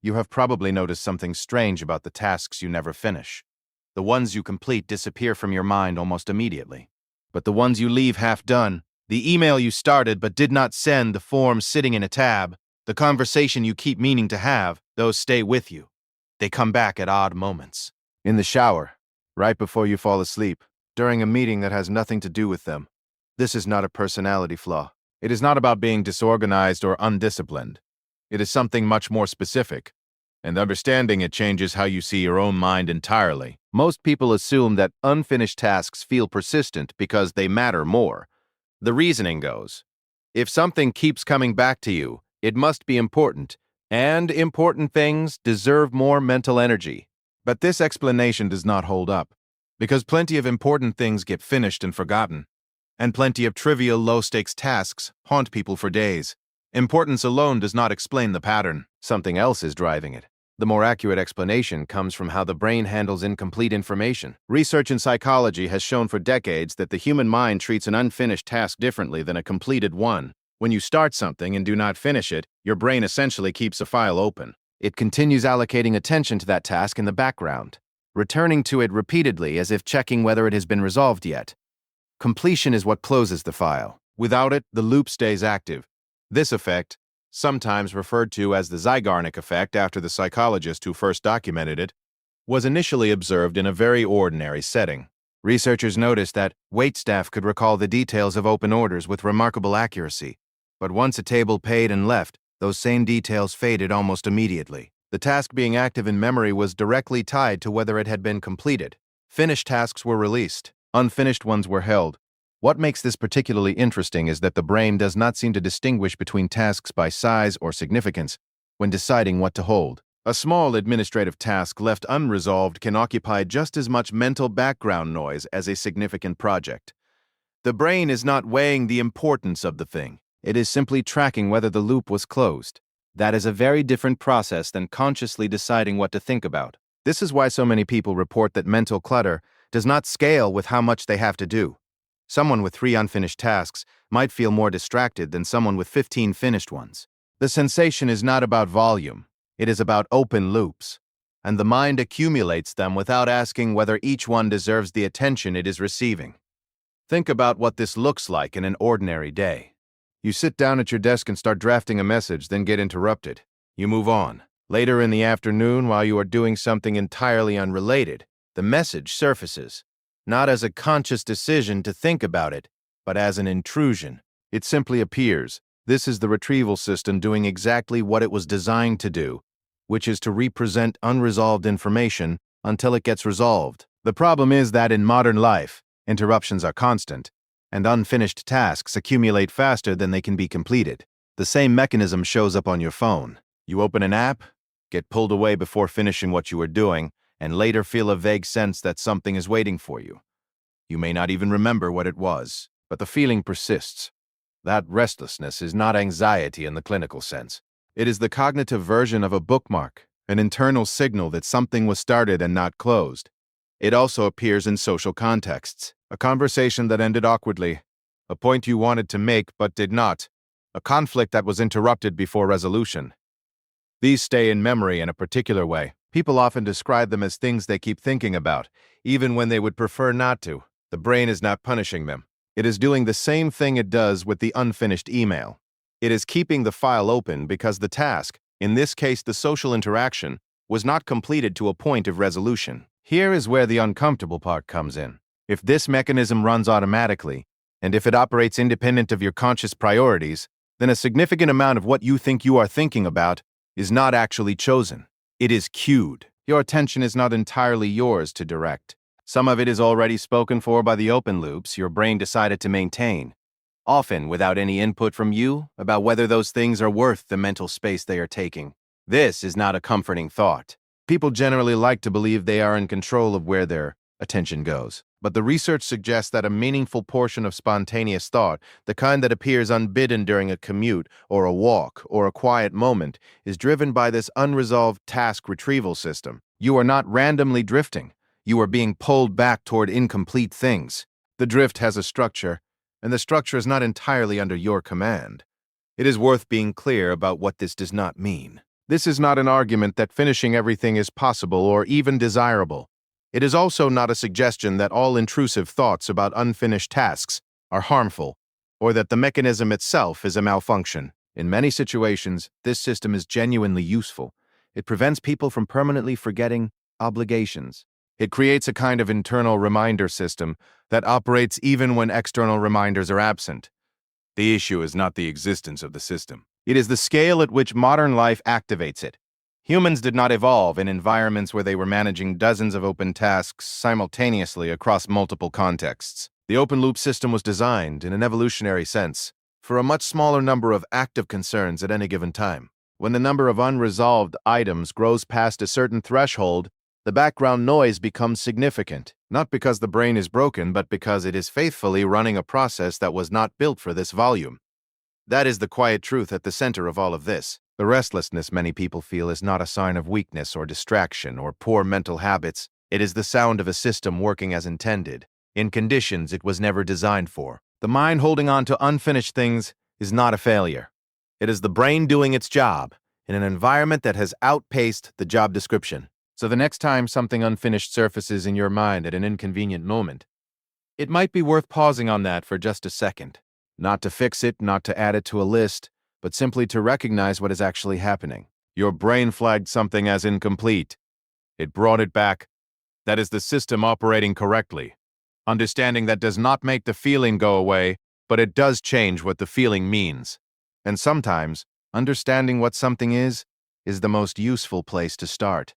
You have probably noticed something strange about the tasks you never finish. The ones you complete disappear from your mind almost immediately. But the ones you leave half done, the email you started but did not send, the form sitting in a tab, the conversation you keep meaning to have, those stay with you. They come back at odd moments. In the shower, right before you fall asleep, during a meeting that has nothing to do with them. This is not a personality flaw. It is not about being disorganized or undisciplined. It is something much more specific, and understanding it changes how you see your own mind entirely. Most people assume that unfinished tasks feel persistent because they matter more. The reasoning goes, if something keeps coming back to you, it must be important, and important things deserve more mental energy. But this explanation does not hold up, because plenty of important things get finished and forgotten, and plenty of trivial low-stakes tasks haunt people for days. Importance alone does not explain the pattern. Something else is driving it. The more accurate explanation comes from how the brain handles incomplete information. Research in psychology has shown for decades that the human mind treats an unfinished task differently than a completed one. When you start something and do not finish it, your brain essentially keeps a file open. It continues allocating attention to that task in the background, returning to it repeatedly as if checking whether it has been resolved yet. Completion is what closes the file. Without it, the loop stays active. This effect, sometimes referred to as the Zeigarnik effect after the psychologist who first documented it, was initially observed in a very ordinary setting. Researchers noticed that waitstaff could recall the details of open orders with remarkable accuracy, but once a table paid and left, those same details faded almost immediately. The task being active in memory was directly tied to whether it had been completed. Finished tasks were released, unfinished ones were held. What makes this particularly interesting is that the brain does not seem to distinguish between tasks by size or significance when deciding what to hold. A small administrative task left unresolved can occupy just as much mental background noise as a significant project. The brain is not weighing the importance of the thing. It is simply tracking whether the loop was closed. That is a very different process than consciously deciding what to think about. This is why so many people report that mental clutter does not scale with how much they have to do. Someone with 3 unfinished tasks might feel more distracted than someone with 15 finished ones. The sensation is not about volume. It is about open loops, and the mind accumulates them without asking whether each one deserves the attention it is receiving. Think about what this looks like in an ordinary day. You sit down at your desk and start drafting a message, then get interrupted. You move on. Later in the afternoon, while you are doing something entirely unrelated, the message surfaces, not as a conscious decision to think about it, but as an intrusion. It simply appears. This is the retrieval system doing exactly what it was designed to do, which is to represent unresolved information until it gets resolved. The problem is that in modern life, interruptions are constant, and unfinished tasks accumulate faster than they can be completed. The same mechanism shows up on your phone. You open an app, get pulled away before finishing what you are doing, and later feel a vague sense that something is waiting for you. You may not even remember what it was, but the feeling persists. That restlessness is not anxiety in the clinical sense. It is the cognitive version of a bookmark, an internal signal that something was started and not closed. It also appears in social contexts. A conversation that ended awkwardly, a point you wanted to make but did not, a conflict that was interrupted before resolution. These stay in memory in a particular way. People often describe them as things they keep thinking about, even when they would prefer not to. The brain is not punishing them. It is doing the same thing it does with the unfinished email. It is keeping the file open because the task, in this case the social interaction, was not completed to a point of resolution. Here is where the uncomfortable part comes in. If this mechanism runs automatically, and if it operates independent of your conscious priorities, then a significant amount of what you think you are thinking about is not actually chosen. It is cued. Your attention is not entirely yours to direct. Some of it is already spoken for by the open loops your brain decided to maintain, often without any input from you about whether those things are worth the mental space they are taking. This is not a comforting thought. People generally like to believe they are in control of where their attention goes. But the research suggests that a meaningful portion of spontaneous thought, the kind that appears unbidden during a commute or a walk or a quiet moment, is driven by this unresolved task retrieval system. You are not randomly drifting. You are being pulled back toward incomplete things. The drift has a structure, and the structure is not entirely under your command. It is worth being clear about what this does not mean. This is not an argument that finishing everything is possible or even desirable. It is also not a suggestion that all intrusive thoughts about unfinished tasks are harmful, or that the mechanism itself is a malfunction. In many situations, this system is genuinely useful. It prevents people from permanently forgetting obligations. It creates a kind of internal reminder system that operates even when external reminders are absent. The issue is not the existence of the system. It is the scale at which modern life activates it. Humans did not evolve in environments where they were managing dozens of open tasks simultaneously across multiple contexts. The open-loop system was designed, in an evolutionary sense, for a much smaller number of active concerns at any given time. When the number of unresolved items grows past a certain threshold, the background noise becomes significant, not because the brain is broken, but because it is faithfully running a process that was not built for this volume. That is the quiet truth at the center of all of this. The restlessness many people feel is not a sign of weakness or distraction or poor mental habits. It is the sound of a system working as intended, in conditions it was never designed for. The mind holding on to unfinished things is not a failure. It is the brain doing its job in an environment that has outpaced the job description. So the next time something unfinished surfaces in your mind at an inconvenient moment, it might be worth pausing on that for just a second. Not to fix it, not to add it to a list, but simply to recognize what is actually happening. Your brain flagged something as incomplete. It brought it back. That is the system operating correctly. Understanding that does not make the feeling go away, but it does change what the feeling means. And sometimes, understanding what something is the most useful place to start.